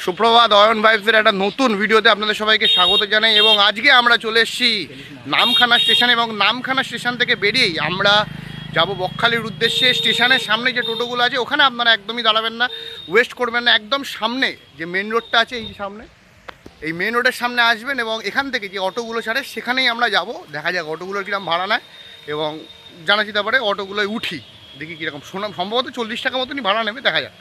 সুপ্রভাত, অয়ন ভাইবসের একটা নতুন ভিডিওতে আপনাদের সবাইকে স্বাগত জানাই। এবং আজকে আমরা চলে এসেছি নামখানা স্টেশনে, এবং নামখানা স্টেশন থেকে বেরিয়েই আমরা যাব বকখালির উদ্দেশ্যে। স্টেশনের সামনে যে টোটোগুলো আছে ওখানে আপনারা একদমই দাঁড়াবেন না, ওয়েস্ট করবেন না। একদম সামনে যে মেন রোডটা আছে, এই সামনে, এই মেন রোডের সামনে আসবেন এবং এখান থেকে যে অটোগুলো ছাড়ে সেখানেই আমরা যাব। দেখা যাক অটোগুলোর কীরকম ভাড়া নেয় এবং জানা যেতে পারে অটোগুলোয় উঠি, দেখি কীরকম। সম্ভবত 40 টাকা মতনই ভাড়া নেবে, দেখা যাক।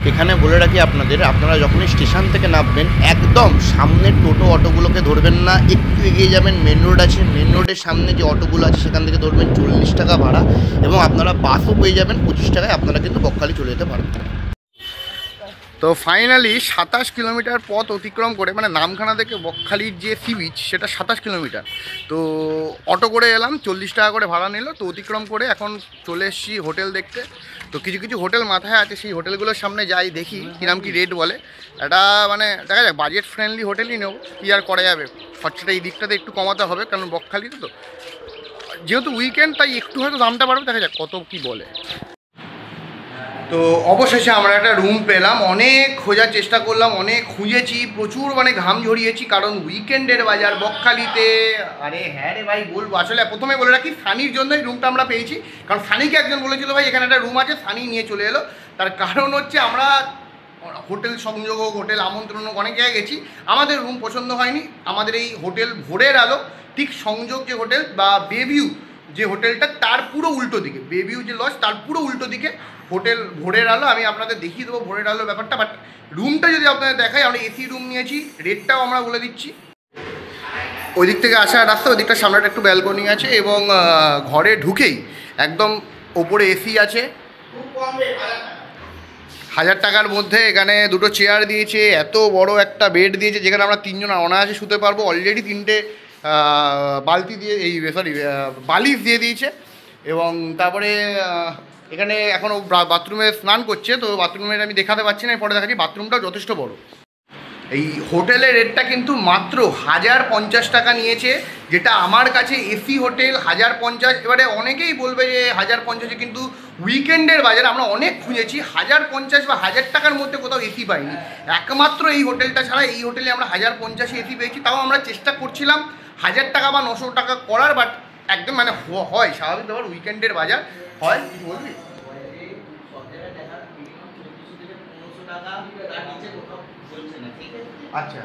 এখানে বলে রাখি আপনাদের, আপনারা যখনই স্টেশন থেকে নামবেন একদম সামনের টোটো অটোগুলোকে ধরবেন না, একটু এগিয়ে যাবেন, মেন রোড আছে, মেন রোডের সামনে যে অটোগুলো আছে সেখান থেকে ধরবেন। 40 টাকা ভাড়া, এবং আপনারা বাসও পেয়ে যাবেন 25 টাকায়। আপনারা কিন্তু বকখালি চলে যেতে পারবেন। তো ফাইনালি 27 কিলোমিটার পথ অতিক্রম করে, মানে নামখানা থেকে বকখালির যে সি বিচ সেটা 27 কিলোমিটার। তো অটো করে এলাম, 40 টাকা করে ভাড়া নিল। তো অতিক্রম করে এখন চলে এসেছি হোটেল দেখতে। তো কিছু কিছু হোটেল মাথায় আছে, সেই হোটেলগুলোর সামনে যাই, দেখি কিরম কি রেট বলে। এটা মানে দেখা যাক, বাজেট ফ্রেন্ডলি হোটেলই নেব, কী আর করা যাবে। খরচাটা এই দিকটাতে একটু কমাতে হবে, কারণ বকখালিতে তো যেহেতু উইকেন্ড, তাই একটু হয়তো দামটা বাড়বে, দেখা যাক কত কি বলে। তো অবশেষে আমরা একটা রুম পেলাম। অনেক খোঁজার চেষ্টা করলাম, অনেক খুঁজেছি, প্রচুর মানে ঘাম ঝরিয়েছি, কারণ উইকেন্ডের বাজার বকখালিতে। আরে হ্যাঁ রে ভাই, বলবো আসলে প্রথমে বলে রাখি, সানির জন্যই রুমটা আমরা পেয়েছি। কারণ সানিকে একজন বলেছিল ভাই এখানে একটা রুম আছে, সানি নিয়ে চলে এলো। তার কারণ হচ্ছে আমরা হোটেল সংযোগ হোক, হোটেল আমন্ত্রণ হোক, অনেক জায়গায় গেছি, আমাদের রুম পছন্দ হয়নি। আমাদের এই হোটেল ভোরের আলো, ঠিক সংযোগ যে হোটেল বা বেভিউ যে হোটেলটা, তার পুরো উল্টো দিকে, বেভিউ যে লজ তার পুরো উল্টো দিকে হোটেল ভোরের আলো। আমি আপনাদের দেখিয়ে দেবো ভোরের আলো ব্যাপারটা, বাট রুমটা যদি আপনাদের দেখাই, আমরা এসি রুম নিয়েছি, রেটটাও আমরা বলে দিচ্ছি। ওই দিক থেকে আসার রাস্তা, ওই দিকটা সামনেটা একটু ব্যালকনি আছে, এবং ঘরে ঢুকেই একদম ওপরে এসি আছে। 1000 টাকার মধ্যে এখানে দুটো চেয়ার দিয়েছে, এত বড় একটা বেড দিয়েছে যেখানে আমরা 3 জন অনায়াসে শুতে পারবো। অলরেডি 3টে বালতি দিয়ে, এই সরি বালিশ দিয়ে দিয়েছে। এবং তারপরে এখানে এখনও বাথরুমে স্নান করছে, তো বাথরুমের আমি দেখাতে পারছি না, পরে দেখাচ্ছি। বাথরুমটাও যথেষ্ট বড়। এই হোটেলের রেটটা কিন্তু মাত্র 1050 টাকা নিয়েছে, যেটা আমার কাছে এসি হোটেল 1050। এবারে অনেকেই বলবে যে 1050, কিন্তু উইকেন্ডের বাজারে আমরা অনেক খুঁজেছি, 1050 বা 1000 টাকার মধ্যে কোথাও এসি পাইনি। একমাত্র এই হোটেলটা ছাড়া, এই হোটেলে আমরা 1050 এসি পেয়েছি। তাও আমরা চেষ্টা করছিলাম 1000 টাকা বা 900 টাকা করার, বাট একদম মানে হয় স্বাভাবিক ব্যাপার, উইকেন্ডের বাজার হয়। বলবি আচ্ছা,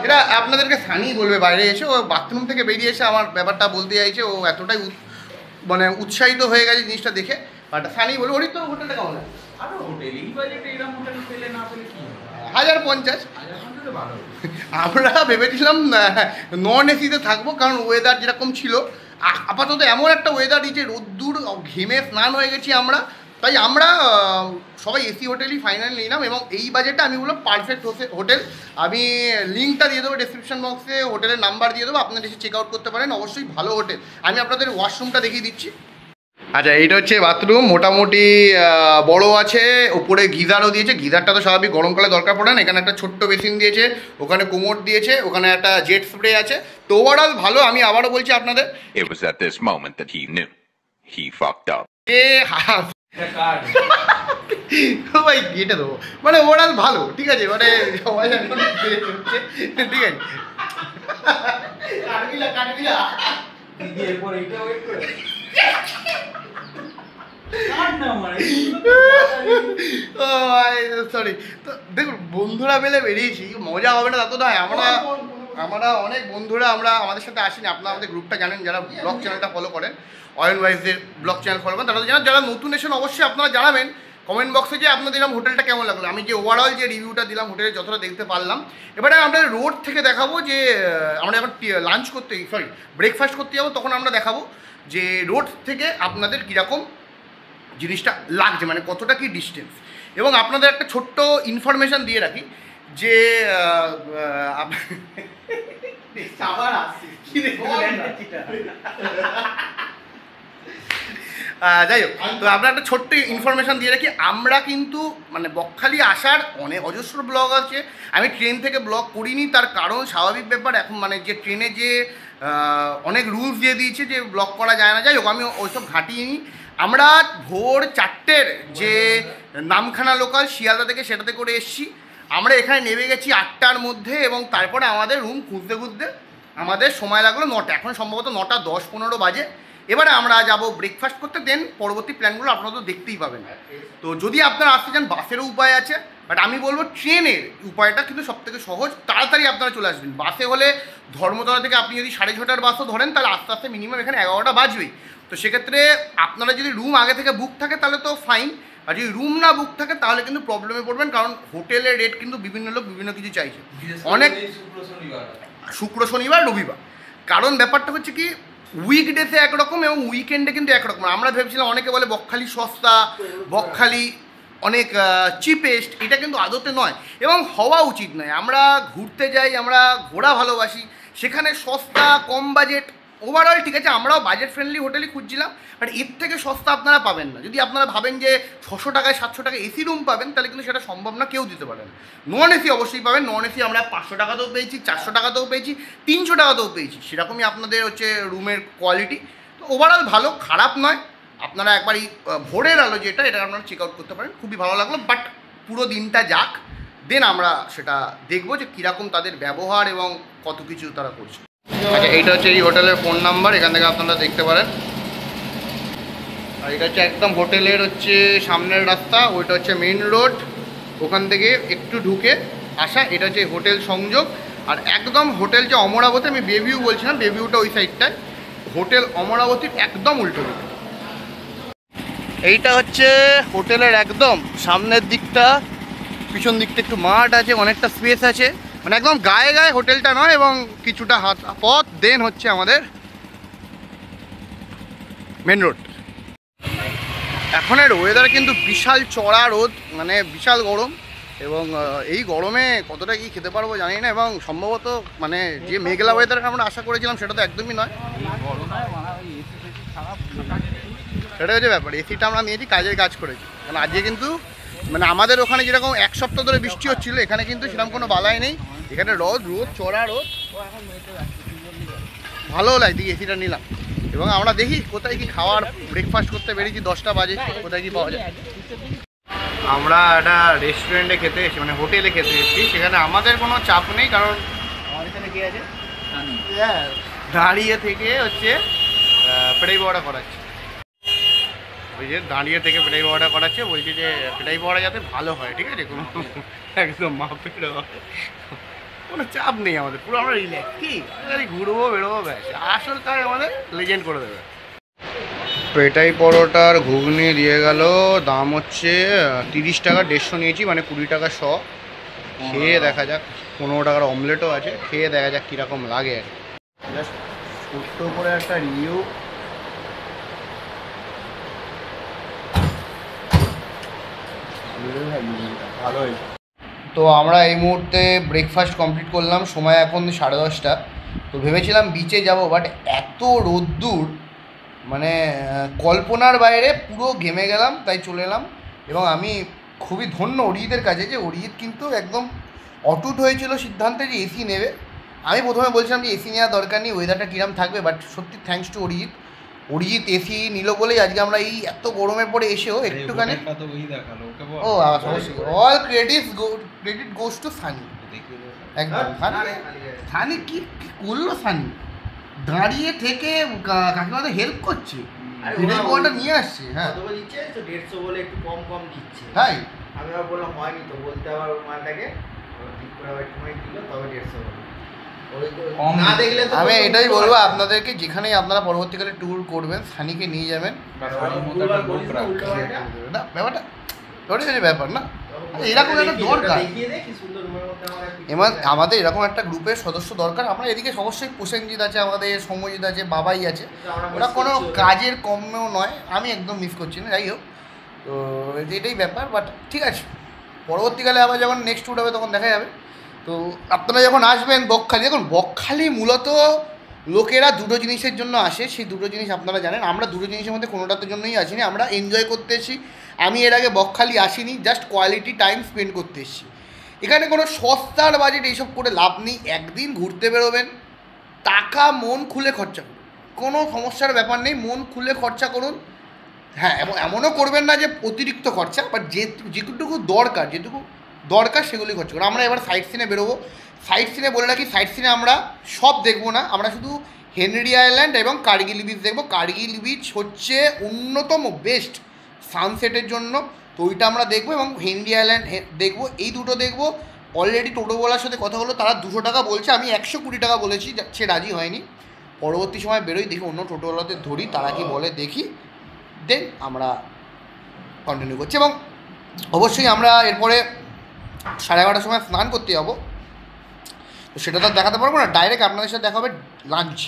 এটা আপনাদেরকে সানি বলবে বাইরে এসে। ও বাথরুম থেকে বেরিয়ে এসে আমার ব্যাপারটা বলতে চাইছে, ও এতটাই মানে উৎসাহিত হয়ে গেছে জিনিসটা দেখে। বাট সানি বলবে, ওরই তো হোটেলটা কেমন আছে? 1050। আমরা ভেবেছিলাম নন এসিতে থাকবো, কারণ ওয়েদার যেরকম ছিল, আপাতত এমন একটা ওয়েদারই যে রোদ্দুর, ঘেমে স্নান হয়ে গেছি আমরা। তাই আমরা সবাই এসি হোটেলই ফাইনাল নিলাম, এবং এই বাজেটে আমি বললাম পারফেক্ট হোটেল। আমি লিঙ্কটা দিয়ে দেবো ডেসক্রিপশন বক্সে, হোটেলের নাম্বার দিয়ে দেবো, আপনারা এসে চেক আউট করতে পারেন। অবশ্যই ভালো হোটেল। আমি আপনাদের ওয়াশরুমটা দেখিয়ে দিচ্ছি। আচ্ছা, এইটা হচ্ছে বাথরুম, মোটামুটি বড় আছে, ওপরে গিজারও দিয়েছে। গিজারটা তো স্বাভাবিক গরমকালে দরকার পড়ে না। এখানে একটা ছোট্ট বেসিন দিয়েছে, ওখানে কোমোড দিয়েছে, ওখানে একটা জেট স্প্রে আছে। তো ওভারঅল ভালো। আমি আবারও বলছি আপনাদের, It was at this moment that he knew he fucked up. ভাই গেটে দেবো, মানে ওভারঅল ভালো, ঠিক আছে, মানে সবাই ঠিক আছে। সরি। তো দেখুন, বন্ধুরা মিলে বেরিয়েছি, মজা হবে না তত নয়। আমরা অনেক বন্ধুরা, আমরা আমাদের সাথে আসিনি। আপনারা আমাদের গ্রুপটা জানেন, যারা ব্লগ চ্যানেলটা ফলো করেন, অয়ন ওয়াইফদের ব্লগ চ্যানেল ফলো করেন, তারা তো জানেন। যারা নতুন এসেন অবশ্যই আপনারা জানাবেন কমেন্ট বক্সে যে আপনাদের দিলাম হোটেলটা কেমন লাগলো। আমি যে ওভারঅল যে রিভিউটা দিলাম হোটেলে, যতটা দেখতে পারলাম। এবারে আমরা রোড থেকে দেখাবো যে আমরা যখন লাঞ্চ করতে, সরি ব্রেকফাস্ট করতে যাবো, তখন আমরা দেখাবো যে রোড থেকে আপনাদের কীরকম জিনিসটা লাগছে, মানে কতটা কি ডিস্টেন্স। এবং আপনাদের একটা ছোট্ট ইনফরমেশান দিয়ে রাখি যে যাই হোক, তো আপনার একটা ছোট্ট ইনফরমেশান দিয়ে রাখি। আমরা কিন্তু মানে বকখালি আসার অনেক অজস্র ব্লগ আছে। আমি ট্রেন থেকে ব্লগ করিনি, তার কারণ স্বাভাবিক ব্যাপার, এখন মানে যে ট্রেনে যে অনেক রুলস দিয়ে দিয়েছে যে ব্লগ করা যায় না। যাই হোক, আমি ওইসব ঘাঁটিয়ে নিই। আমরা ভোর 4টের যে নামখানা লোকাল শিয়ালদা থেকে সেটাতে করে এসেছি। আমরা এখানে নেমে গেছি 8টার মধ্যে এবং তারপরে আমাদের রুম খুঁজতে খুঁজতে আমাদের সময় লাগলো 9টা, এখন সম্ভবত 9টা 10-15 বাজে। এবারে আমরা যাব ব্রেকফাস্ট করতে, দেন পরবর্তী প্ল্যানগুলো আপনারা তো দেখতেই পাবেন। তো যদি আপনারা আসতে চান বাসেরও উপায় আছে, বাট আমি বলবো ট্রেনের উপায়টা কিন্তু সবথেকে সহজ, তাড়াতাড়ি আপনারা চলে আসবেন। বাসে হলে ধর্মতলা থেকে আপনি যদি 6:30টার বাসও ধরেন তাহলে আস্তে আস্তে মিনিমাম এখানে 11টা বাজবেই। তো সেক্ষেত্রে আপনারা যদি রুম আগে থেকে বুক থাকে তাহলে তো ফাইন, আর যদি রুম না বুক থাকে তাহলে কিন্তু প্রবলেমে পড়বেন, কারণ হোটেলের রেট কিন্তু বিভিন্ন লোক বিভিন্ন কিছু চাইছে, অনেক শুক্র শনিবার রবিবার। কারণ ব্যাপারটা হচ্ছে কি উইকডেতে একরকম এবং উইকেন্ডে কিন্তু একরকম। আমরা ভেবেছিলাম, অনেকে বলে বকখালি সস্তা, বকখালি অনেক চিপেস্ট, এটা কিন্তু আদতে নয় এবং হওয়া উচিত নয়। আমরা ঘুরতে যাই, আমরা ঘোরা ভালোবাসি, সেখানে সস্তা কম বাজেট ওভারঅল ঠিক আছে, আমরাও বাজেট ফ্রেন্ডলি হোটেলই খুঁজছিলাম, বাট এর থেকে সস্তা আপনারা পাবেন না। যদি আপনারা ভাবেন যে 600 টাকায় 700 টাকায় এসি রুম পাবেন তাহলে কিন্তু সেটা সম্ভব না, কেউ দিতে পারেন। নন এসি অবশ্যই পাবেন, নন এসি আমরা 500 টাকাতেও পেয়েছি, 400 টাকাতেও পেয়েছি, 300 টাকাতেও পেয়েছি, সেরকমই আপনাদের হচ্ছে রুমের কোয়ালিটি। তো ওভারঅল ভালো, খারাপ নয়। আপনারা একবার এই ভোরের আলো যেটা, এটা আপনারা চেক আউট করতে পারেন, খুবই ভালো লাগলো। বাট পুরো দিনটা যাক, দেন আমরা সেটা দেখবো যে কীরকম তাদের ব্যবহার এবং কত কিছু তারা করছে। আচ্ছা, এইটা হচ্ছে এই হোটেলের ফোন নাম্বার, এখান থেকে আপনারা দেখতে পারেন। আর এটা হচ্ছে একদম হোটেলের হচ্ছে সামনের রাস্তা, ওইটা হচ্ছে মেইন রোড, ওখান থেকে একটু ঢুকে আসা, এটা হচ্ছে হোটেল সংযোগ। আর একদম হোটেল যে অমরাবতী, আমি বেভিউ বলছিলাম, বেভিউটা ওই সাইডটায়, হোটেল অমরাবতীর একদম উল্টো দিকে। এইটা হচ্ছে হোটেলের একদম সামনের দিকটা, পিছন দিকটা একটু মাঠ আছে, অনেকটা স্পেস আছে, মানে একদম গায়ে গায়ে হোটেলটা নয় এবং কিছুটা হাত পথ, দেন হচ্ছে আমাদের মেন রোড। এখনের ওয়েদার কিন্তু বিশাল চড়া রোদ, মানে বিশাল গরম, এবং এই গরমে কতটা কি খেতে পারবো জানি না, এবং সম্ভবত মানে যে মেঘলা ওয়েদার আমরা আশা করেছিলাম সেটা তো একদমই নয়। সেটা হচ্ছে ব্যাপার, এসিটা আমরা নিয়েছি, কাজের কাজ করেছি। কারণ আজকে কিন্তু মানে আমাদের ওখানে যেরকম 1 সপ্তাহ ধরে বৃষ্টি হচ্ছিলো, এখানে কিন্তু সেরকম কোনো বালাই নেই, এখানে রোদ চড়া রোদ, ভালো লাগছে, এসিটা নিলাম। এবং আমরা দেখি কোথায় কি খাওয়ার, ব্রেকফাস্ট করতে বেরিয়েছি 10টা বাজে, কোথায় কি পাওয়া যায়। আমরা একটা রেস্টুরেন্টে খেতে এসেছি, মানে হোটেলে খেতে এসেছি, সেখানে আমাদের কোনো চাপ নেই, কারণ আমার এখানে কে আছে, দাঁড়িয়ে থেকে হচ্ছে পেটাই পাওয়াটা করাচ্ছে, ওই যে দাঁড়িয়ে থেকে পেটাই পাওয়াটা করাচ্ছে, বলছে যে পেটাই পাওয়াটা যাতে ভালো হয়, ঠিক আছে, কোনো একদম মাপের কোনো চাপ নেই আমাদের, পুরো আমরা রিল্যাক্স, কি ঘুরবো বেরোবো ব্যাস, আসল কাজ আমাদের লেজেন্ড করে দেবে। পেটাই পরোটার ঘুগনি দিয়ে গেল, দাম হচ্ছে 30 টাকা, 150 নিয়েছি, মানে 20 টাকা শ। খেয়ে দেখা যাক, 15 টাকার অমলেটও আছে, খেয়ে দেখা যাক কীরকম লাগে আর কি। জাস্ট ছোট্ট করে একটা রিভিউ। ভালো হয়েছে। তো আমরা এই মুহূর্তে ব্রেকফাস্ট কমপ্লিট করলাম, সময় এখন 10:30। তো ভেবেছিলাম বিচে যাব, বাট এত রোদ্দুর, মানে কল্পনার বাইরে, পুরো ঘেমে গেলাম, তাই চলে এলাম। এবং আমি খুবই ধন্য অরিজিতের কাছে, যে অরিজিৎ কিন্তু একদম অটুট হয়েছিল সিদ্ধান্তে যে এসি নেবে। আমি প্রথমে বলছিলাম যে এসি নেওয়ার দরকার নেই, ওয়েদারটা কিরম থাকবে, বাট সত্যি থ্যাঙ্কস টু অরিজিৎ এসি নিল বলেই আজকে আমরা এই এত গরমে পড়ে এসেও একটুখানি, ও অবশ্যই all credit goes to Sunny, একদম সানি কি করলো, সানি দাঁড়িয়ে থেকে কাকিমাদের হেল্প করছে, পেটাই নিয়ে আসছে। হ্যাঁ, 150 বলে একটু কম দিচ্ছে, তাই আমি আবার বললাম হয়নি তো, বলতে আবার মালটাকে ঠিক করে আবার একটু দিল, তবে 150 বলে। না দেখলে তো আমি এটাই বলবো আপনাদেরকে, যেখানেই আপনারা পরবর্তীকালে ট্যুর করবেন, সানিকে নিয়ে যাবেন, না ব্যাপারটা ওটাই ব্যাপার না, এরকম একটা দরকার, আমাদের এরকম একটা গ্রুপের সদস্য দরকার। আমরা এদিকে অবশ্যই প্রসেনজিৎ আছে, আমাদের সৌম্যজিৎ আছে, বাবাই আছে, ওরা কোনো কাজের কমেও নয়, আমি একদম মিস করছি না। যাই হোক, তো এটাই ব্যাপার, বাট ঠিক আছে, পরবর্তীকালে আবার যখন নেক্সট ট্যুর হবে তখন দেখা যাবে। তো আপনারা যখন আসবেন বকখালি, দেখুন বকখালি মূলত লোকেরা দুটো জিনিসের জন্য আসে, সেই দুটো জিনিস আপনারা জানেন। আমরা দুটো জিনিসের মধ্যে কোনোটার জন্যই আসিনি, আমরা এনজয় করতে এসেছি। আমি এর আগে বকখালি আসিনি, জাস্ট কোয়ালিটি টাইম স্পেন্ড করতে এসেছি। এখানে কোনো সস্তার বাজেট এইসব করে লাভ নেই। একদিন ঘুরতে বেরোবেন, টাকা মন খুলে খরচা করুন, কোনো সমস্যার ব্যাপার নেই, মন খুলে খরচা করুন, হ্যাঁ, এবং এমনও করবেন না যে অতিরিক্ত খরচা, বাট যেটুকু দরকার সেগুলি খরচা করুন। আমরা এবার সাইট সিনে বেরোবো। সাইট সিনে বলে রাখি, সাইট সিনে আমরা সব দেখবো না, আমরা শুধু হেনরি আইল্যান্ড এবং কার্গিল বিচ দেখবো। কার্গিল বিচ হচ্ছে অন্যতম বেস্ট সানসেটের জন্য, তো ওইটা আমরা দেখবো, এবং হেনরি আইল্যান্ড দেখবো, এই দুটো দেখবো। অলরেডি টোটোওয়ালার সাথে কথা হলো, তারা 200 টাকা বলছে, আমি 120 টাকা বলেছি, সে রাজি হয়নি। পরবর্তী সময় বেরোই, দেখি অন্য টোটোওয়ালাদের ধরি, তারা কি বলে দেখি, দেন আমরা কন্টিনিউ করছি। এবং অবশ্যই আমরা এরপরে 11:30 সময় স্নান করতে যাবো, তো সেটা তো দেখাতে পারবো না, ডাইরেক্ট আপনাদের সাথে দেখা হবে লাঞ্চ।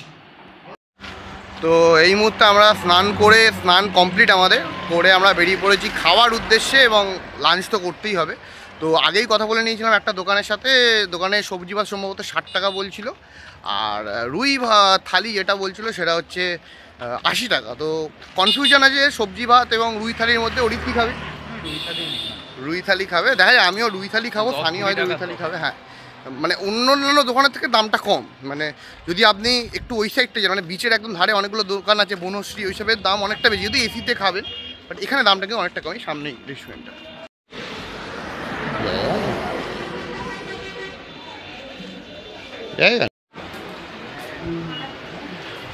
তো এই মুহূর্তে আমরা স্নান কমপ্লিট আমাদের করে আমরা বেরিয়ে পড়েছি খাওয়ার উদ্দেশ্যে, এবং লাঞ্চ তো করতেই হবে। তো আগেই কথা বলে নিয়েছিলাম একটা দোকানের সাথে, দোকানে সবজি ভাত সম্ভবত 60 টাকা বলছিল, আর রুই থালি যেটা বলছিল সেটা হচ্ছে 80 টাকা। তো কনফিউশন আছে সবজি ভাত এবং রুই থালির মধ্যে। ওরি কী খাবে? রুই থালি খাবে, দেখা যায় আমিও রুই থালি খাবো, সানি হয়তো রুই থালি খাবে। হ্যাঁ, মানে অন্য দোকানের থেকে দামটা কম, মানে যদি আপনি একটু ওই সাইডটা যান, মানে বিচের একদম ধারে অনেকগুলো দোকান আছে, বনশ্রী, ওই সবের দাম অনেকটা বেশি, যদি এসিতে খাবেন, বাট এখানে দামটা কিন্তু অনেকটা কমই। সামনেই রেস্টুরেন্টটা।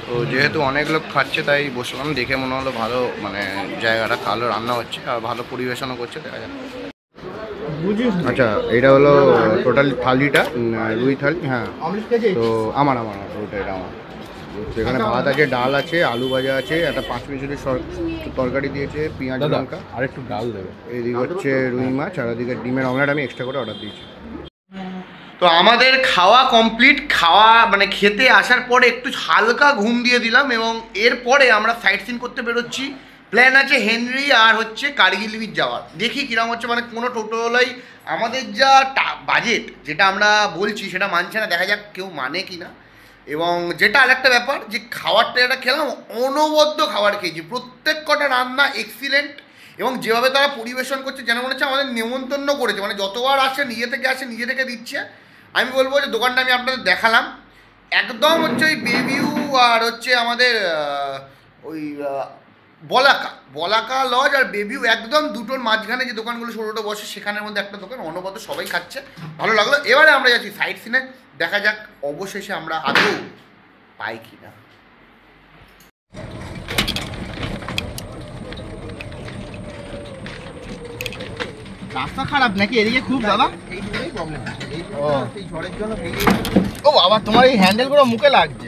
তো যেহেতু অনেক লোক খাচ্ছে তাই বসলাম, দেখে মনে হলো ভালো, মানে জায়গাটা ভালো রান্না হচ্ছে আর ভালো পরিবেশনও করছে, দেখা যাক। আচ্ছা, এটা হলো টোটাল থালিটা, রুই থালি। হ্যাঁ, তো আমার ওটা এটা আমার। তো এখানে ভাত আছে, ডাল আছে, আলু ভাজা আছে, একটা 5 মিনিটের তরকারি দিয়েছে, পেঁয়াজ লঙ্কা, আর একটু ডাল দেবে। এইদিকে হচ্ছে রুই মাছ, আর ওদিকে ডিমের অমলেট আমি এক্সট্রা করে অর্ডার দিয়েছি। তো আমাদের খাওয়া কমপ্লিট, মানে খেতে আসার পরে একটু হালকা ঘুম দিয়ে দিলাম, এবং এরপরে আমরা সাইট সিন করতে বেরোচ্ছি। প্ল্যান আছে হেনরি আর হচ্ছে কার্গিল বিচ যাওয়ার, দেখি কিরম হচ্ছে। মানে কোনো টোটোওয়ালাই আমাদের যা বাজেট যেটা আমরা বলছি সেটা মানছে না, দেখা যাক কেউ মানে কি না। এবং যেটা আরেকটা ব্যাপার, যে খাবারটা যেটা খেলাম, অনবদ্য খাবার খেয়েছি, প্রত্যেক কটা রান্না এক্সিলেন্ট, এবং যেভাবে তারা পরিবেশন করছে যেন মনে হচ্ছে আমাদের নেমন্তন্ন করেছে, মানে যতবার আসে নিজে থেকে দিচ্ছে। আমি বলবো যে দোকানটা আমি আপনাদের দেখালাম, একদম হচ্ছে ওই বেবিউ আর হচ্ছে আমাদের ওই বলাকা লজ আর বেবিউ, একদম দুটোর মাঝখানে যে দোকানগুলো ছোটো ছোটো বসে, সেখানের মধ্যে একটা দোকান, অনবদ্য সবাই খাচ্ছে, ভালো লাগলো। এবারে আমরা যাচ্ছি সাইট সিনে, দেখা যাক অবশেষে আমরা আদৌ পাই কি না। রাস্তা খারাপ নাকি এদিকে খুব দাদা? এইটুকুই প্রবলেম, এই ঝড়ের জন্য। ও বাবা, তোমার এই হ্যান্ডেলগুলো মুখে লাগছে।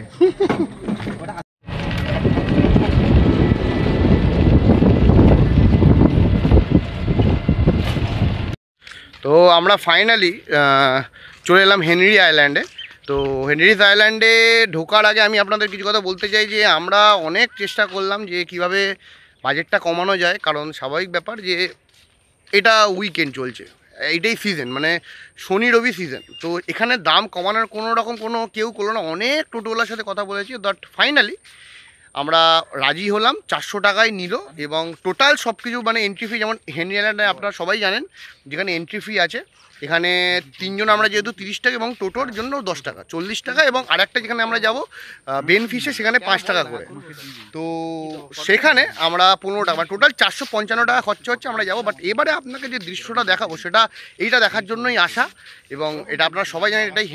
তো আমরা ফাইনালি চলে এলাম হেনরি আইল্যান্ডে। তো হেনরিস আইল্যান্ডে ঢোকার আগে আমি আপনাদের কিছু কথা বলতে চাই, যে আমরা অনেক চেষ্টা করলাম যে কিভাবে বাজেটটা কমানো যায়, কারণ স্বাভাবিক ব্যাপার যে এটা উইকেন্ড চলছে, এইটাই সিজন, মানে শনি রবি সিজন। তো এখানে দাম কমানোর কোনো কেউ করলো না, অনেক টোটোওয়ালার সাথে কথা বলেছি, বাট ফাইনালি আমরা রাজি হলাম। 400 টাকায় নিল, এবং টোটাল সব কিছু, মানে এন্ট্রি ফি, যেমন হেনরি আইল্যান্ডে আপনারা সবাই জানেন যেখানে এন্ট্রি ফি আছে, এখানে 3 জন আমরা যেহেতু 30 টাকা, এবং টোটোর জন্য 10 টাকা, 40 টাকা, এবং আরেকটা যেখানে আমরা যাব বেনফিশে, সেখানে 5 টাকা করে। তো সেখানে আমরা 15 টাকা, টোটাল 455 টাকা খরচা হচ্ছে, আমরা যাবো। বাট এবারে আপনাকে যে দৃশ্যটা দেখাবো সেটা এইটা দেখার জন্যই আসা, এবং এটা আপনারা সবাই জানেন, এটাই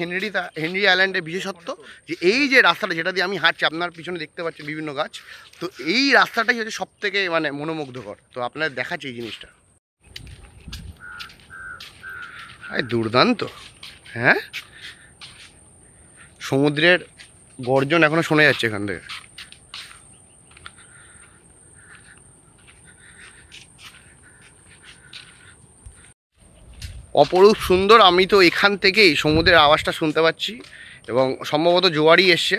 হেনরি আইল্যান্ডের বিশেষত্ব, যে এই যে রাস্তাটা যেটা দিয়ে আমি হাঁটছি, আপনার পিছনে দেখতে পাচ্ছেন বিভিন্ন গাছ, তো এই রাস্তাটাই হচ্ছে সব থেকে মানে মনোমুগ্ধকর। তো আপনাদের দেখাচ্ছি এই জিনিসটা, দুর্দান্ত। হ্যাঁ, সমুদ্রের গর্জন এখনো শোনা যাচ্ছে এখান থেকে। অপরূপ সুন্দর, আমি তো এখান থেকেই সমুদ্রের আওয়াজটা শুনতে পাচ্ছি, এবং সম্ভবত জোয়ারই এসছে।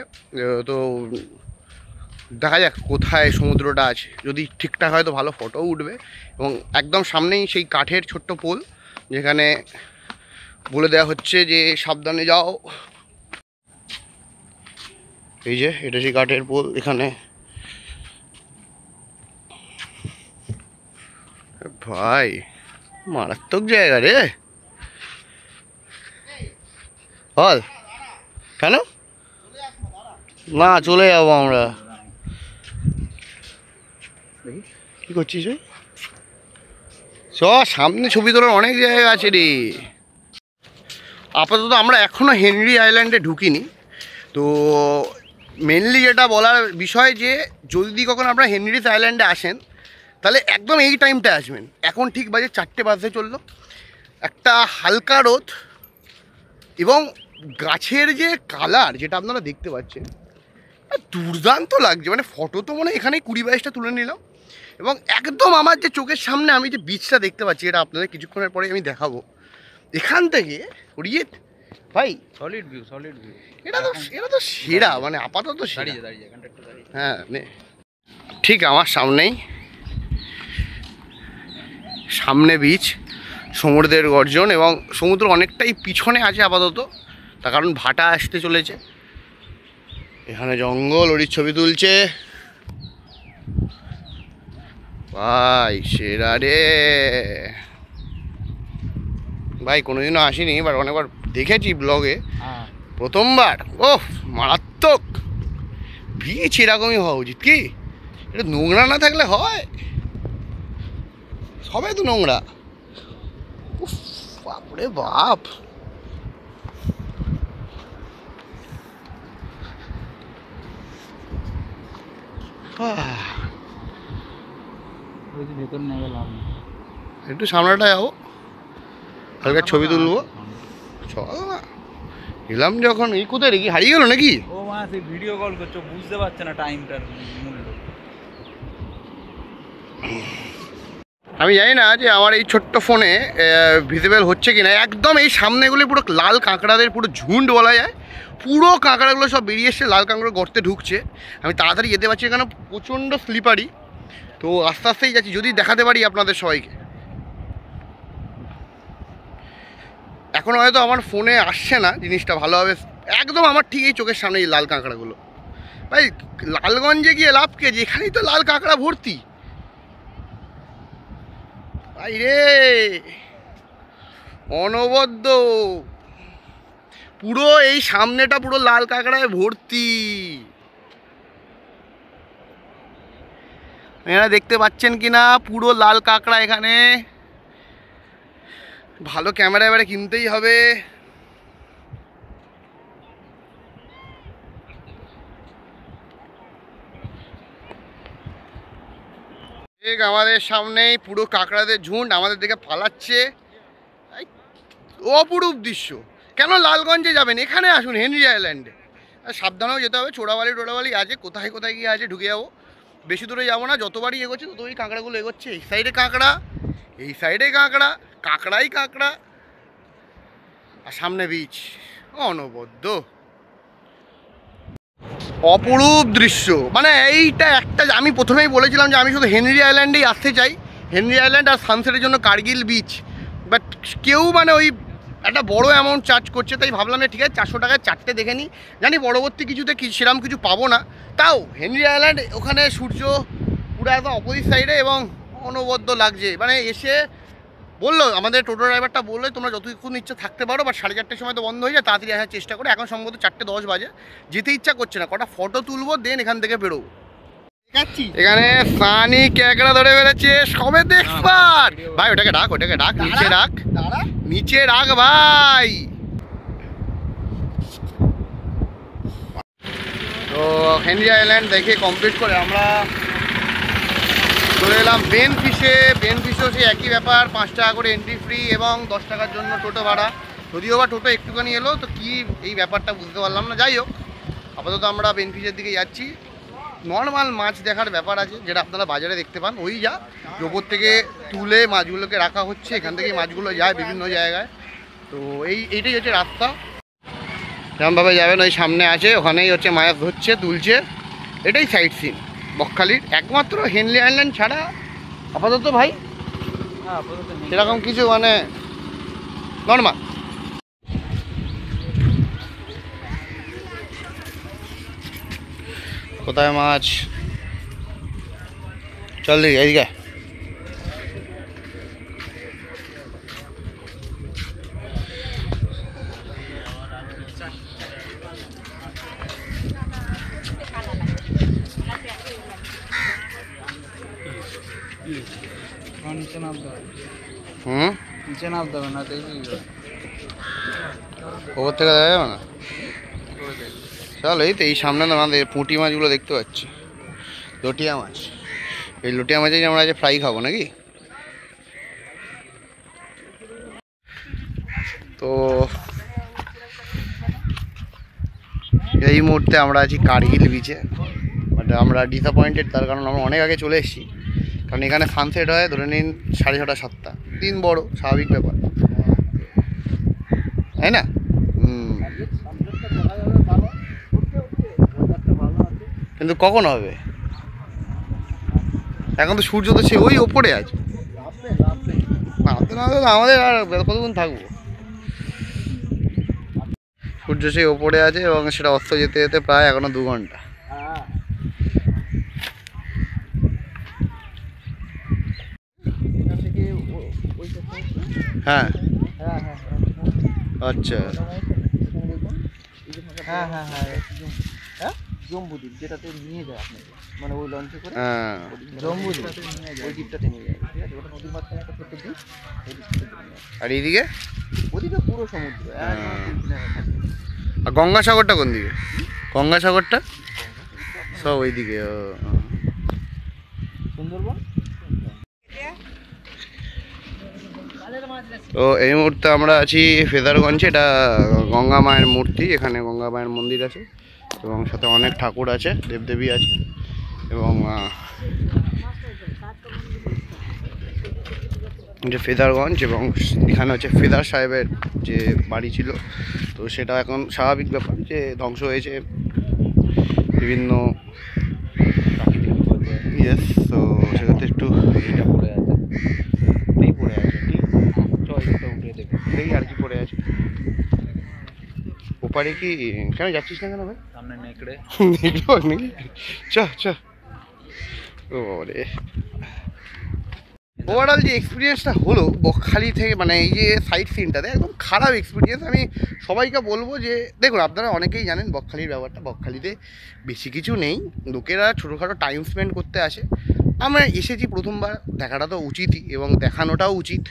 তো দেখা যাক কোথায় সমুদ্রটা আছে, যদি ঠিকঠাক হয় তো ভালো ফটোও উঠবে। এবং একদম সামনেই সেই কাঠের ছোট্ট পোল, যেখানে বলে দেওয়া হচ্ছে যে সাবধানে যাও। এই যে এটা সেই কাঠের পোল, এখানে ভাই মারাত্মক জায়গা রে। বল কেন না, চলে যাবো আমরা। কি করছিস রে? সামনে ছবি তোলার অনেক জায়গা আছে রে। আপাতত আমরা এখনও হেনরি আইল্যান্ডে ঢুকিনি। তো মেনলি যেটা বলার বিষয় যে যদি কখন আপনারা হেনরিস আইল্যান্ডে আসেন তাহলে একদম এই টাইমটা আসবেন। এখন ঠিক বাজে 4টে বাজতে চললো। একটা হালকা রোদ এবং গাছের যে কালার যেটা আপনারা দেখতে পাচ্ছেন দুর্দান্ত লাগছে। মানে ফটো তো মনে হয় এখানেই 20-22টা তুলে নিলাম এবং একদম আমার যে চোখের সামনে আমি যে বিচটা দেখতে পাচ্ছি এটা আপনাদের কিছুক্ষণের পরে আমি দেখাবো। এখান থেকে উড়িয়ে ভাই সলিড ভিউ এটা তো সেরা, মানে আপাতত সেরা। হ্যাঁ ঠিক আমার সামনে বিচ, সমুদ্রের গর্জন এবং সমুদ্র অনেকটাই পিছনে আছে আপাতত, তার কারণ ভাটা আসতে চলেছে। এখানে জঙ্গল ওর ছবি তুলছে ভাই, সেরা রে ভাই। কোনোদিনও আসিনি, এবার অনেকবার দেখেছি ব্লগে, প্রথমবার। ওহ মারাত্মক বিচ, এরকমই হওয়া উচিত। কি এটা নোংরা না থাকলে হয়? সবাই তো নোংরা। উফ বাপরে বাপ। একটু সামনেটা যাবো, হালকা ছবি তুলবো। চল না, এলাম যখন। এই কোথায় রেখে হারিয়ে গেল নাকি? ও মা সে ভিডিও কল করছো, বুঝতে পারছে না টাইমটার মূল্য। আমি জানি না যে আমার এই ছোট্ট ফোনে ভিজিবল হচ্ছে কি না। একদম এই সামনেগুলো পুরো লাল কাঁকড়াদের পুরো ঝুন্ড বলা যায়। পুরো কাঁকড়াগুলো সব বেরিয়ে এসছে, লাল কাঁকড়া গর্তে ঢুকছে। আমি তাড়াতাড়ি যেতে পারছি, এখানে প্রচণ্ড স্লিপারি। তো আস্তে আস্তেই যাচ্ছি, যদি দেখাতে পারি আপনাদের সবাইকে। এখন হয়তো আমার ফোনে আসছে না জিনিসটা ভালোভাবে। একদম আমার ঠিক এই চোখের সামনে এই লাল কাঁকড়াগুলো। ভাই লালগঞ্জে গিয়ে লাভকে, যেখানেই তো লাল কাঁকড়া ভর্তি। ভাই রে অনবদ্য, পুরো এই সামনেটা পুরো লাল কাঁকড়ায় ভর্তি। এখানে দেখতে পাচ্ছেন কি না, পুরো লাল কাঁকড়া। এখানে ভালো ক্যামেরা এবারে কিনতেই হবে। ঠিক আমাদের সামনেই পুরো কাঁকড়াদের ঝুন্ড আমাদের দিকে পালাচ্ছে। অপরূপ দৃশ্য। কেন লালগঞ্জে যাবেন, এখানে আসুন হেনরি আইল্যান্ডে। আর সাবধানেও যেতে হবে, টোড়াবালি আছে, কোথায় কোথায় গিয়ে আছে ঢুকে যাবো। বেশি দূরে যাবো না, যতবারই এগোচ্ছে ততই কাঁকড়াগুলো এগোচ্ছে। এই সাইডে কাঁকড়া, এই সাইডে কাঁকড়া, কাঁকড়াই কাঁকড়া, আর সামনে বিচ। অনবদ্য অপরূপ দৃশ্য। মানে এইটা একটা, আমি প্রথমেই বলেছিলাম যে আমি শুধু হেনরি আইল্যান্ডেই আসতে চাই, হেনরি আইল্যান্ড আর সানসেটের জন্য কার্গিল বিচ। বাট কেউ মানে ওই একটা বড় অ্যামাউন্ট চার্জ করছে, তাই ভাবলাম যে ঠিক আছে 400 টাকায় 4টে দেখে নিই। জানি পরবর্তী কিছুতে সেরকম কিছু পাবো না, তাও হেনরি আইল্যান্ড ওখানে সূর্য পুরো একদম অপোজিট সাইডে এবং অনবদ্য লাগছে। মানে এসে বললো আমাদের টোটো ড্রাইভারটা, বললো তোমরা যতক্ষণ ইচ্ছা থাকতে পারো, বা 4:30টার সময় তো বন্ধ হয়ে যায়, তাড়াতাড়ি আসার চেষ্টা করে। এখন সম্ভবত 4:10 বাজে, যেতে ইচ্ছা করছে না। কটা ফটো তুলবো, দেন এখান থেকে বেরোবো। এখানে সানি ক্যাকড়া ধরে বেড়েছে, সবে দেখবার। ভাই ওটাকে ডাক, নিচে রাখ, নিচে রাখ ভাই। তো হেনরি আইল্যান্ড দেখে কমপ্লিট করে আমরা চলে এলাম বেন ফিশেও সেই একই ব্যাপার, 5 টাকা করে এন্ট্রি ফ্রি এবং 10 টাকার জন্য টোটো ভাড়া। যদিও বা টোটো একটুখানি এলো, তো কি এই ব্যাপারটা বুঝতে পারলাম না। যাই হোক, আপাতত আমরা বেন ফিশের দিকে যাচ্ছি। নর্মাল মাছ দেখার ব্যাপার আছে, যেটা আপনারা বাজারে দেখতে পান, ওই যা ওপর থেকে তুলে মাছগুলোকে রাখা হচ্ছে, এখান থেকেই মাছগুলো যায় বিভিন্ন জায়গায়। তো এইটাই হচ্ছে রাস্তা, যেমনভাবে যাবেন ওই সামনে আছে, ওখানেই হচ্ছে মাছ ধরছে, তুলছে। এটাই সাইট সিন বকখালির, একমাত্র হেনরি আইল্যান্ড ছাড়া আপাতত ভাই সেরকম কিছু মানে নর্মাল। কোথায় মাছ, চল দিকে এদিকে। নামতে হবে, হুম, নিচে নামতে হবে না দেখবি ওপর থেকে দেখা যাবে না? চল, এই তো এই সামনে তো আমাদের পুঁটি মাছগুলো দেখতে পাচ্ছি, লটিয়া মাছ। এই লটিয়া মাছেই আমরা আজ ফ্রাই খাবো নাকি? তো এই মুহূর্তে আমরা আছি কার্গিল বিচে, বাট আমরা ডিসঅ্যাপয়েন্টেড, তার কারণ আমরা অনেক আগে চলে এসেছি। কারণ এখানে সানসেট হয় ধরে নিন 6:30 7টা, দিন বড়, স্বাভাবিক ব্যাপার, তাই না? কিন্তু কখন হবে? এখন তো সূর্য তো সে ওই ওপরে আছে, আমাদের আর কতক্ষণ থাকবো? সূর্য সেই ওপরে আছে এবং সেটা অস্ত যেতে যেতে প্রায় এখনো 2 ঘন্টা। হ্যাঁ, আচ্ছা, হ্যাঁ হ্যাঁ হ্যাঁ জম্বুদ্বীপ, যেটাতে নিয়ে যায় আপনাকে, মানে ওই লঞ্চে করে হ্যাঁ, জম্বুদ্বীপ ওই দ্বীপটাতে নিয়ে যায়, ঠিক আছে? ওটা নদীর মাঝখানে একটা ছোট্ট দ্বীপ, ওই দ্বীপটাতে নিয়ে যায়। আর এইদিকে ওদিকে পুরো সমুদ্র একদম কিনারে থাকে। আর গঙ্গাসাগরটা কোন দিকে? গঙ্গাসাগরটা সব ওইদিকে। সুন্দরবন। তো এই মুহূর্তে আমরা আছি ফেদারগঞ্জে, এটা গঙ্গা মায়ের মূর্তি, এখানে গঙ্গা মায়ের মন্দির আছে এবং সাথে অনেক ঠাকুর আছে, দেবদেবী আছে এবং যে ফেদারগঞ্জ, এবং এখানে হচ্ছে ফেদার সাহেবের যে বাড়ি ছিল, তো সেটা এখন স্বাভাবিক ব্যাপার যে ধ্বংস হয়েছে বিভিন্ন, ইয়েস। তো সেক্ষেত্রে একটু এটা পড়ে আছে, এই পড়ে আছে, ঠিক চয়টা উঠে দেখে এই আর কি পড়ে আছে ওপারে। কি কেন যাচ্ছিস না কেন ভাই? সামনে নেকড়ে নাকি? চ চ। ও রে, ওভারঅল যে এক্সপিরিয়েন্সটা হলো বকখালি থেকে, মানে এই যে সাইট সিনটাতে একদম খারাপ এক্সপিরিয়েন্স। আমি সবাইকে বলবো যে দেখুন, আপনারা অনেকেই জানেন বকখালির ব্যাপারটা, বকখালিতে বেশি কিছু নেই, লোকেরা ছোটোখাটো টাইম স্পেন্ড করতে আসে। আমরা এসেছি প্রথমবার, দেখাটা তো উচিতই এবং দেখানোটাও উচিত,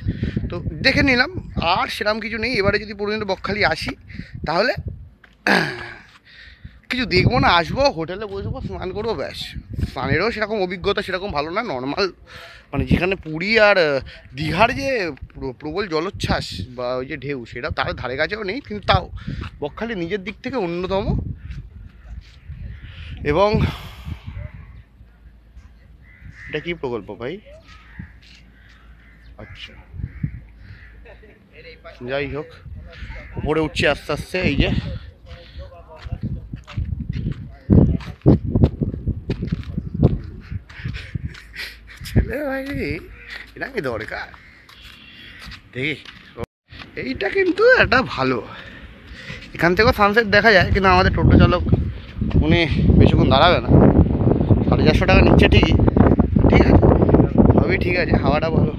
তো দেখে নিলাম। আর সেরকম কিছু নেই। এবারে যদি পুরোদিন বকখালি আসি তাহলে কিছু দেখবো না, আসবো হোটেলে বসবো, স্নান করবো, ব্যাস। স্নানেরও সেরকম অভিজ্ঞতা সেরকম ভালো না, নর্মাল, মানে যেখানে পুরী আর দীঘার যে প্রবল জলোচ্ছ্বাস বা ওই যে ঢেউ, সেটা তার ধারে কাছেও নেই, কিন্তু তাও বকখালি নিজের দিক থেকে অন্যতম। এবং এটা কি প্রকল্প ভাই? আচ্ছা, যাই হোক, উপরে উঠছি আস্তে আস্তে। এই যে ছেলে ভাই, এটা কি দরকার? দেখি, এইটা কিন্তু একটা ভালো, এখান থেকেও সানসেট দেখা যায়, কিন্তু আমাদের টোটো চালক উনি বেশিক্ষণ দাঁড়াবে না, 450 টাকা নিচ্ছে ঠিকই, ঠিক আছে, সবই ঠিক আছে, হাওয়াটা ভালো।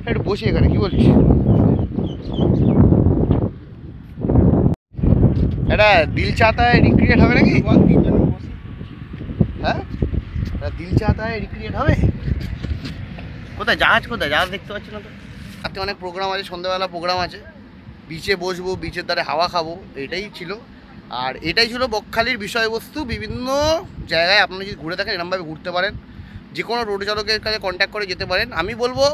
একটু বসি এখানে, কি বলিস? এটা দিল চাহতা হ্যায় রিক্রিয়েট হবে নাকি? হ্যাঁ, এটা দিল চাহতা হ্যায় রিক্রিয়েট হবে। কোথায় জাহাজ? কোথায় জাহাজ দেখতে পাচ্ছি না তো। রাতে অনেক প্রোগ্রাম আছে, সন্ধ্যাবেলা প্রোগ্রাম আছে, বিচে বসবো, বিচের ধারে হাওয়া খাবো, এটাই ছিল। আর এটাই ছিল বকখালির বিষয়বস্তু। বিভিন্ন জায়গায় আপনারা যদি ঘুরে দেখেন এরকমভাবে ঘুরতে পারেন, যে কোনো রোড চালকের কাছে কন্ট্যাক্ট করে যেতে পারেন। আমি বলবো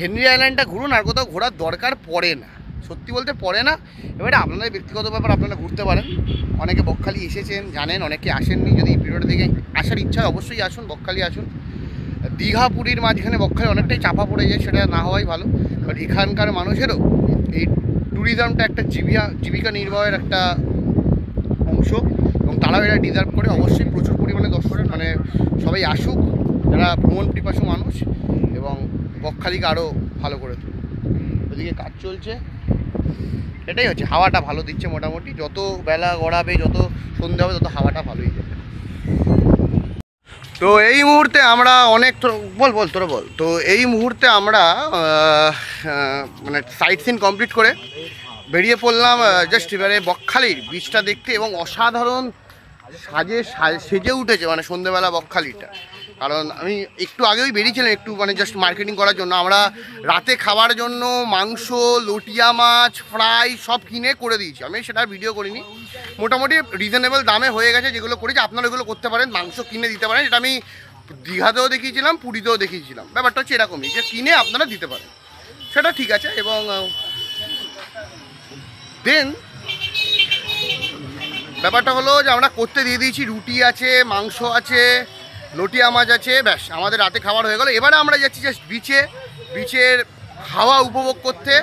হেনরি আইল্যান্ডটা ঘুরুন, আর কোথাও ঘোরার দরকার পড়ে না, সত্যি বলতে পড়ে না। এবারে আপনাদের ব্যক্তিগত ব্যাপার, আপনারা ঘুরতে পারেন। অনেকে বকখালি এসেছেন জানেন, অনেকে আসেননি, যদি এই ভিডিওটা দেখে আসার ইচ্ছা হয় অবশ্যই আসুন, বকখালি আসুন। দীঘা পুরীর মাঝখানে বকখালি অনেকটাই চাপা পড়ে যায়, সেটা না হওয়াই ভালো। কারণ এখানকার মানুষেরও এই ট্যুরিজমটা একটা জীবিকা নির্বাহের একটা অংশ, এবং তারাও এটা ডিজার্ভ করে। অবশ্যই প্রচুর পরিমাণে দর্শক, মানে সবাই আসুক যারা ভ্রমণ পিপাসু মানুষ, এবং বকখালিকে আরও ভালো করে তুলুক। ওদিকে কাজ চলছে, এটাই হচ্ছে, হাওয়াটা ভালো দিচ্ছে মোটামুটি। যত বেলা গড়াবে, যত সন্ধ্যা হবে, তত হাওয়াটা ভালোই যাবে। তো এই মুহূর্তে আমরা অনেক বল তোরা বল। তো এই মুহূর্তে আমরা মানে সাইট সিন কমপ্লিট করে বেরিয়ে পড়লাম জাস্ট এবারে বকখালির বিচটা দেখতে, এবং অসাধারণ সেজে উঠেছে মানে সন্ধ্যেবেলা বকখালিটা। কারণ আমি একটু আগেই বেরিয়েছিলাম একটু মানে জাস্ট মার্কেটিং করার জন্য। আমরা রাতে খাওয়ার জন্য মাংস, লটিয়া মাছ, ফ্রাই সব কিনে করে দিয়েছি। আমি সেটা ভিডিও করিনি, মোটামুটি রিজনেবল দামে হয়ে গেছে যেগুলো করেছি। আপনারা এগুলো করতে পারেন, মাংস কিনে দিতে পারেন। এটা আমি দীঘাতেও দেখিয়েছিলাম, পুরীতেও দেখিয়েছিলাম। ব্যাপারটা হচ্ছে এরকমই যে কিনে আপনারা দিতে পারেন, সেটা ঠিক আছে। এবং দেন ব্যাপারটা হলো যে আমরা করতে দিয়ে দিয়েছি, রুটি আছে, মাংস আছে, লটিয়া মাছ আছে, ব্যাস আমাদের রাতে খাবার হয়ে গেল। এবারে আমরা যাচ্ছি জাস্ট বিচের হাওয়া উপভোগ করতে।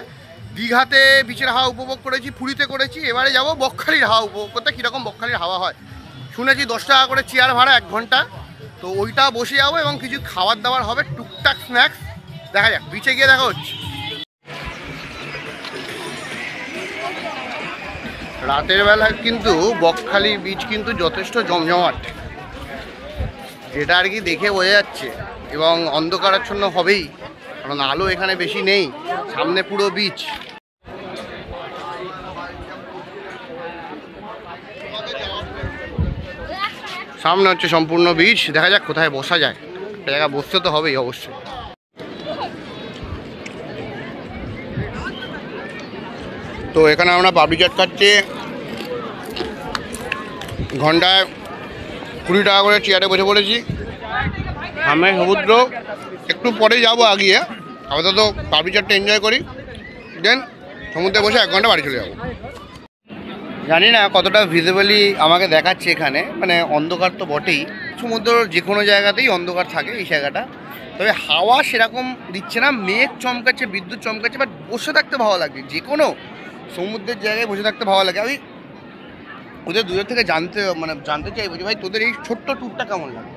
দীঘাতে বিচের হাওয়া উপভোগ করেছি, পুরীতে করেছি, এবারে যাব বকখালির হাওয়া উপভোগ করতে। কীরকম বকখালির হাওয়া হয় শুনেছি, 10 টাকা করে চেয়ার ভাড়া 1 ঘন্টা। তো ওইটা বসে যাবো এবং কিছু খাবার দাবার হবে, টুকটাক স্ন্যাক্স। দেখা যাক, বিচে গিয়ে দেখা হচ্ছে। রাতের বেলা কিন্তু বকখালি বিচ কিন্তু যথেষ্ট জমজমাট, যেটা আর কি দেখে বোঝা যাচ্ছে। এবং অন্ধকারাচ্ছন্ন হবেই, কারণ আলো এখানে বেশি নেই, সামনে পুরো বিচ। সামনে হচ্ছে সম্পূর্ণ বিচ। দেখা যাক কোথায় বসা যায়, একটা জায়গা বসতে তো হবেই অবশ্যই। তো এখানে আমরা পাপড়ি চাট খাচ্ছি, ঘন্টায় 20 টাকা করে চেয়ারে বসে পড়েছি। সামনে সমুদ্র, একটু পরে যাবো আগিয়ে। আপাতত পাপড়ি চাটটা এনজয় করি, দেন সমুদ্রে বসে 1 ঘন্টা বাড়ি চলে যাবো। জানি না কতটা ভিজিবলি আমাকে দেখাচ্ছে এখানে, মানে অন্ধকার তো বটেই, সমুদ্র যে কোনো জায়গাতেই অন্ধকার থাকে এই জায়গাটা। তবে হাওয়া সেরকম দিচ্ছে না, মেঘ চমকাচ্ছে, বিদ্যুৎ চমকাচ্ছে, বাট বসে থাকতে ভালো লাগে। যে কোনো সমুদ্রের জায়গায় বসে থাকতে ভালো লাগে। আমি ওদের দূরের থেকে জানতে চাইবো যে ভাই তোদের এই ছোট্ট ট্যুরটা কেমন লাগে?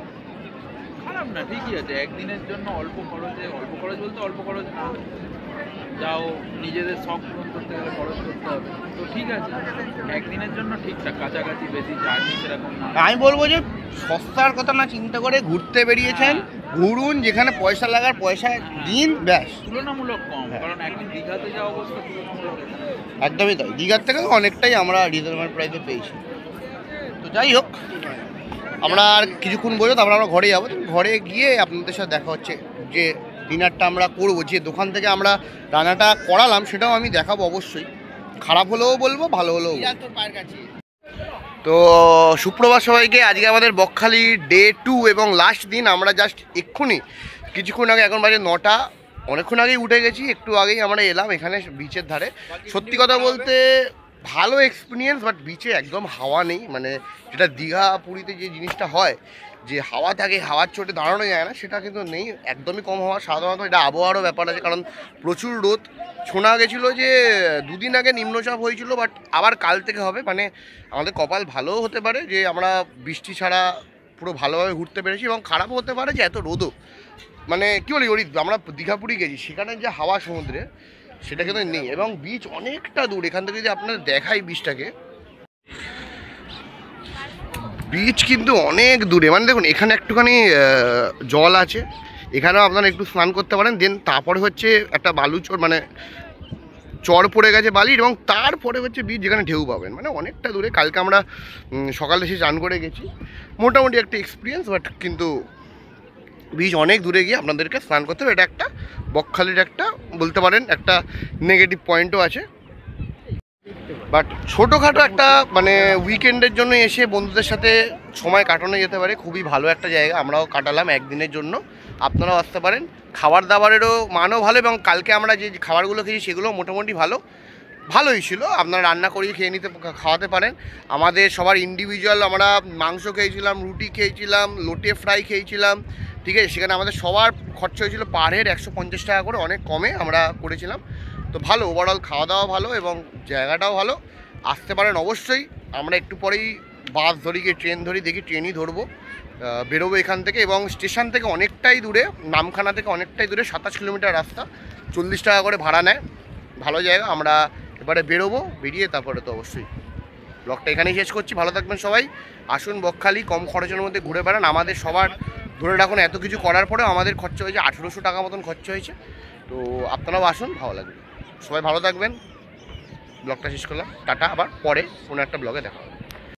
খারাপ না, ঠিকই আছে। একদিনের জন্য অল্প খরচ বলতে অল্প খরচ না, যাও নিজেদের শখ পূরণ করতে গেলে খরচ করতে হবে, তো ঠিক আছে। একদিনের জন্য ঠিকঠাক, কাছাকাছি, বেশি জার্নি সেরকম না। আমি বলবো যে সস্তার কথা না চিন্তা করে ঘুরতে বেরিয়েছেন, ঘুরুন, যেখানে পয়সা লাগার পয়সা দিন, ব্যাস। তুলনামূলক কম, কারণ এখন দীঘাতে যা অবস্থা তুলনামূলক একদমই তাই, দীঘার থেকে অনেকটাই আমরা রিজনেবল প্রাইসে পেয়েছি। তো যাই হোক, আমরা আর কিছুক্ষণ বসে তারপর আমরা ঘরে যাবো। ঘরে গিয়ে আপনাদের সাথে দেখা হচ্ছে, যে ডিনারটা আমরা করবো, যে দোকান থেকে আমরা রান্নাটা করালাম সেটাও আমি দেখাবো অবশ্যই। খারাপ হলেও বলবো, ভালো হলেও বলবো। তো সুপ্রভাত সবাইকে। আজকে আমাদের বকখালি ডে 2 এবং লাস্ট দিন। আমরা জাস্ট কিছুক্ষণ আগে, এখন বাজে 9টা, অনেকক্ষণ আগেই উঠে গেছি। একটু আগেই আমরা এলাম এখানে বিচের ধারে। সত্যি কথা বলতে ভালো এক্সপিরিয়েন্স, বাট বিচে একদম হাওয়া নেই। মানে যেটা দীঘা পুরীতে যে জিনিসটা হয়, যে হাওয়া থাকে, হাওয়ার চোটে দাঁড়ানো যায় না, সেটা কিন্তু নেই, একদমই কম হাওয়া। সাধারণত এটা আবহাওয়ারও ব্যাপার আছে, কারণ প্রচুর রোদ। শোনা গেছিলো যে 2 দিন আগে নিম্নচাপ হয়েছিল, বাট আবার কাল থেকে হবে। মানে আমাদের কপাল ভালোও হতে পারে যে আমরা বৃষ্টি ছাড়া পুরো ভালোভাবে ঘুরতে পেরেছি, এবং খারাপও হতে পারে যে এত রোদও, মানে কী বলি, আমরা দীঘা পুরী গেছি, সেখানে যে হাওয়া সমুদ্রে সেটা কিন্তু নেই। এবং বিচ অনেকটা দূর এখান থেকে, যদি আপনাদের দেখাই বিচটাকে, বিচ কিন্তু অনেক দূরে। মানে দেখুন এখানে একটুখানি জল আছে, এখানেও আপনারা একটু স্নান করতে পারেন। দেন তারপরে হচ্ছে একটা বালুচর, মানে চর পড়ে গেছে বালির, এবং তারপরে হচ্ছে বিচ, যেখানে ঢেউ পাবেন। মানে অনেকটা দূরে। কালকে আমরা সকালে এসে চান করে গেছি, মোটামুটি একটা এক্সপিরিয়েন্স। বাট কিন্তু বিচ অনেক দূরে গিয়ে আপনাদেরকে স্নান করতে হবে। এটা একটা বকখালির একটা বলতে পারেন একটা নেগেটিভ পয়েন্টও আছে। বাট ছোটোখাটো একটা মানে উইকেন্ডের জন্য এসে বন্ধুদের সাথে সময় কাটানো যেতে পারে, খুবই ভালো একটা জায়গা। আমরাও কাটালাম একদিনের জন্য, আপনারাও আসতে পারেন। খাবার দাবারেরও মানও ভালো, এবং কালকে আমরা যে খাবারগুলো খেয়েছি সেগুলো মোটামুটি ভালোই ছিল। আপনারা রান্না করিয়ে খাওয়াতে পারেন। আমাদের সবার ইন্ডিভিজুয়াল, আমরা মাংস খেয়েছিলাম, রুটি খেয়েছিলাম, লোটে ফ্রাই খেয়েছিলাম, ঠিক আছে। সেখানে আমাদের সবার খরচা হয়েছিল পার হেড 150 টাকা করে, অনেক কমে আমরা করেছিলাম। তো ভালো, ওভারঅল খাওয়া দাওয়া ভালো, এবং জায়গাটাও ভালো। আসতে পারেন অবশ্যই। আমরা একটু পরেই বাস ধরি, গিয়ে ট্রেন ধরি, দেখি ট্রেনই ধরবো, বেরোবো এখান থেকে। এবং স্টেশন থেকে অনেকটাই দূরে, নামখানা থেকে অনেকটাই দূরে, 27 কিলোমিটার রাস্তা, 40 টাকা করে ভাড়া নেয়। ভালো জায়গা। আমরা এবারে বেরোবো, বেরিয়ে তারপরে তো অবশ্যই ব্লগটা এখানেই শেষ করছি। ভালো থাকবেন সবাই। আসুন বকখালি, কম খরচের মধ্যে ঘুরে বেড়ান। আমাদের সবার ধরে রাখুন এত কিছু করার পরেও আমাদের খরচা হয়েছে 1800 টাকা মতন খরচা হয়েছে। তো আপনারাও আসুন, ভালো লাগবে। সবাই ভালো থাকবেন। ব্লগটা শেষ করলাম, টাটা। আবার পরে কোনো একটা ব্লগে দেখা হবে।